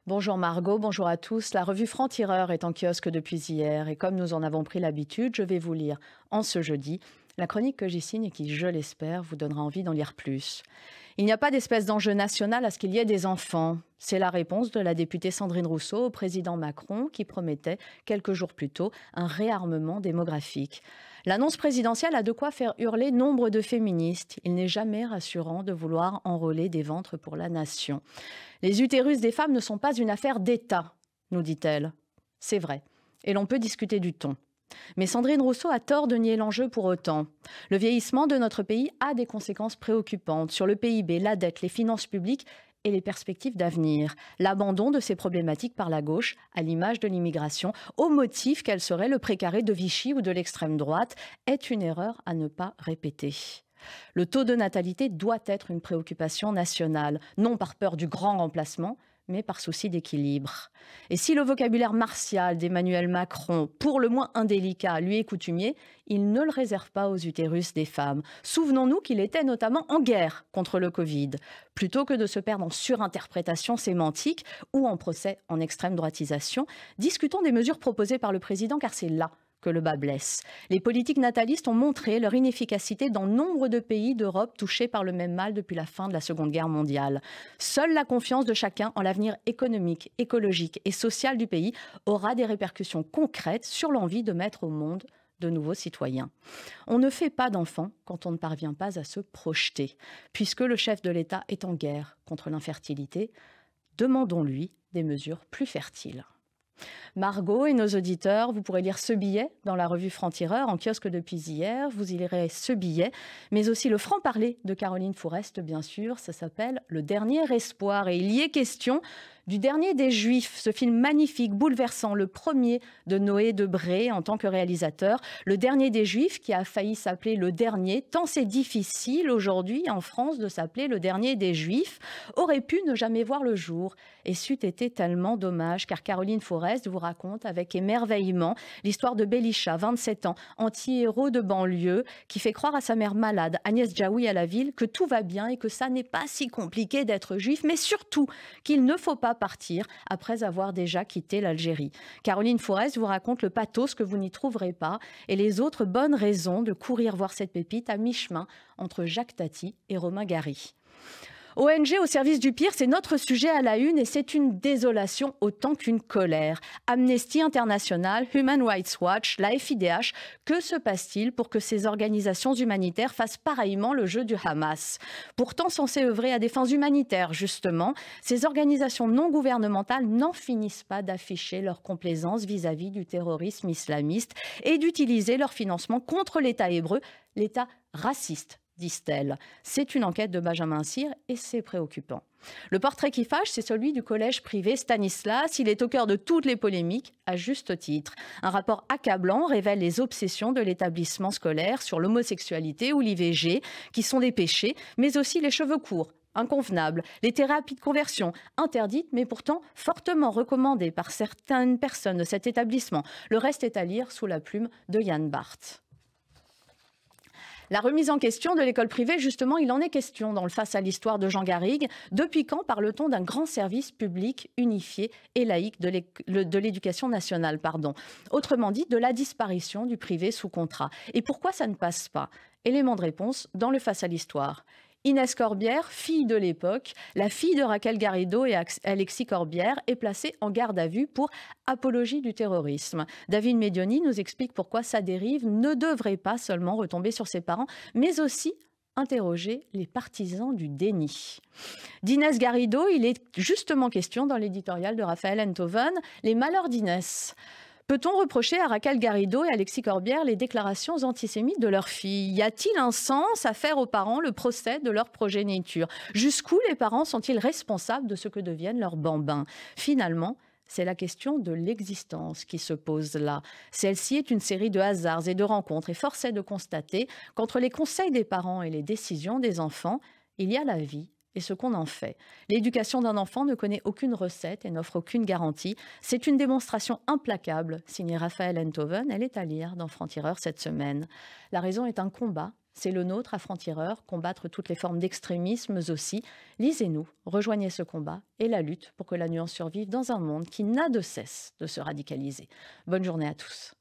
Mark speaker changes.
Speaker 1: Bonjour Margot, bonjour à tous. La revue Franc-Tireur est en kiosque depuis hier et comme nous en avons pris l'habitude, je vais vous lire en ce jeudi la chronique que j'y signe et qui, je l'espère, vous donnera envie d'en lire plus. Il n'y a pas d'espèce d'enjeu national à ce qu'il y ait des enfants. C'est la réponse de la députée Sandrine Rousseau au président Macron qui promettait quelques jours plus tôt un réarmement démographique. L'annonce présidentielle a de quoi faire hurler nombre de féministes. Il n'est jamais rassurant de vouloir enrôler des ventres pour la nation. Les utérus des femmes ne sont pas une affaire d'État, nous dit-elle. C'est vrai. Et l'on peut discuter du ton. Mais Sandrine Rousseau a tort de nier l'enjeu pour autant. Le vieillissement de notre pays a des conséquences préoccupantes sur le PIB, la dette, les finances publiques et les perspectives d'avenir. L'abandon de ces problématiques par la gauche, à l'image de l'immigration, au motif qu'elle serait le précaré de Vichy ou de l'extrême droite, est une erreur à ne pas répéter. Le taux de natalité doit être une préoccupation nationale, non par peur du grand remplacement, mais par souci d'équilibre. Et si le vocabulaire martial d'Emmanuel Macron, pour le moins indélicat, lui est coutumier, il ne le réserve pas aux utérus des femmes. Souvenons-nous qu'il était notamment en guerre contre le Covid. Plutôt que de se perdre en surinterprétation sémantique ou en procès en extrême droitisation, discutons des mesures proposées par le président, car c'est là que le bas blesse. Les politiques natalistes ont montré leur inefficacité dans nombre de pays d'Europe touchés par le même mal depuis la fin de la Seconde Guerre mondiale. Seule la confiance de chacun en l'avenir économique, écologique et social du pays aura des répercussions concrètes sur l'envie de mettre au monde de nouveaux citoyens. On ne fait pas d'enfants quand on ne parvient pas à se projeter. Puisque le chef de l'État est en guerre contre l'infertilité, demandons-lui des mesures plus fertiles. Margot et nos auditeurs, vous pourrez lire ce billet dans la revue Franc-Tireur en kiosque depuis hier. Vous y lirez ce billet, mais aussi le franc-parler de Caroline Fourest, bien sûr. Ça s'appelle « Le dernier espoir » et il y est question du dernier des Juifs, ce film magnifique, bouleversant, le premier de Noé Debré en tant que réalisateur. Le dernier des Juifs qui a failli s'appeler Le Dernier, tant c'est difficile aujourd'hui en France de s'appeler Le Dernier des Juifs, aurait pu ne jamais voir le jour. Et c'eût été tellement dommage, car Caroline Fourest vous raconte avec émerveillement l'histoire de Belisha, 27 ans, anti-héros de banlieue, qui fait croire à sa mère malade, Agnès Jaoui à la ville, que tout va bien et que ça n'est pas si compliqué d'être juif, mais surtout qu'il ne faut pas partir après avoir déjà quitté l'Algérie. Caroline Fourest vous raconte le pathos que vous n'y trouverez pas et les autres bonnes raisons de courir voir cette pépite à mi-chemin entre Jacques Tati et Romain Gary. ONG au service du pire, c'est notre sujet à la une et c'est une désolation autant qu'une colère. Amnesty International, Human Rights Watch, la FIDH, que se passe-t-il pour que ces organisations humanitaires fassent pareillement le jeu du Hamas? Pourtant censées œuvrer à des fins humanitaires, justement, ces organisations non gouvernementales n'en finissent pas d'afficher leur complaisance vis-à-vis du terrorisme islamiste et d'utiliser leur financement contre l'État hébreu, l'État raciste, disent-elles. C'est une enquête de Benjamin Cyr et c'est préoccupant. Le portrait qui fâche, c'est celui du collège privé Stanislas. Il est au cœur de toutes les polémiques, à juste titre. Un rapport accablant révèle les obsessions de l'établissement scolaire sur l'homosexualité ou l'IVG, qui sont des péchés, mais aussi les cheveux courts, inconvenables, les thérapies de conversion, interdites mais pourtant fortement recommandées par certaines personnes de cet établissement. Le reste est à lire sous la plume de Yann Barth. La remise en question de l'école privée, justement, il en est question dans le Face à l'histoire de Jean Garrigue. Depuis quand parle-t-on d'un grand service public unifié et laïque de l'éducation nationale, Autrement dit, de la disparition du privé sous contrat. Et pourquoi ça ne passe pas? Élément de réponse dans le Face à l'histoire. Inès Corbière, fille de l'époque, la fille de Raquel Garrido et Alexis Corbière, est placée en garde à vue pour apologie du terrorisme. David Medioni nous explique pourquoi sa dérive ne devrait pas seulement retomber sur ses parents, mais aussi interroger les partisans du déni. D'Inès Garrido, il est justement question dans l'éditorial de Raphaël Enthoven, Les malheurs d'Inès. Peut-on reprocher à Raquel Garrido et Alexis Corbière les déclarations antisémites de leur fille? Y a-t-il un sens à faire aux parents le procès de leur progéniture? Jusqu'où les parents sont-ils responsables de ce que deviennent leurs bambins? Finalement, c'est la question de l'existence qui se pose là. Celle-ci est une série de hasards et de rencontres et force est de constater qu'entre les conseils des parents et les décisions des enfants, il y a la vie et ce qu'on en fait. L'éducation d'un enfant ne connaît aucune recette et n'offre aucune garantie. C'est une démonstration implacable, signée Raphaël Enthoven. Elle est à lire dans Franc-Tireur cette semaine. La raison est un combat C'est le nôtre à franc-tireur, combattre toutes les formes d'extrémisme aussi. Lisez-nous, rejoignez ce combat et la lutte pour que la nuance survive dans un monde qui n'a de cesse de se radicaliser. Bonne journée à tous.